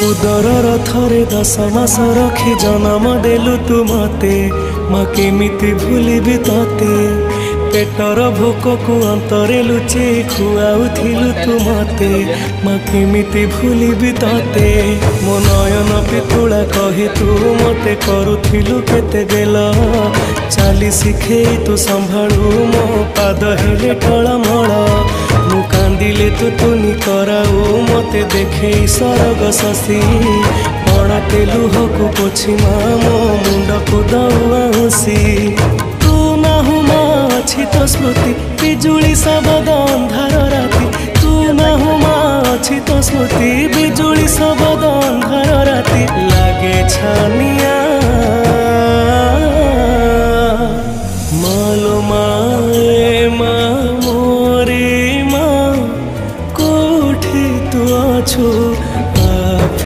उदर थरे 10 मास रखी जन्म देलु तू मते माँ केमिति भूलिबी तते पेटर भोक को अंतरे लुचे खुआउथिलु तू मते माँ केमिति भूलिबी तते मो नयन पितुला कही तू मते करुथिलु केते गेल चाली शिखे तू संभाळु मो पाद हेले टळमळ मु कांदिले तू तुनी कराऊ मते देखे सरग शशि पड़ाते लुहकु पोछि मो मुंड को दौसी तू नाहु मा अछि तो स्मृति बिजुली सबद अंधार राति तू नाहु मा अछि तो स्मृति बिजुली सबद अंधार राति लागे छानिया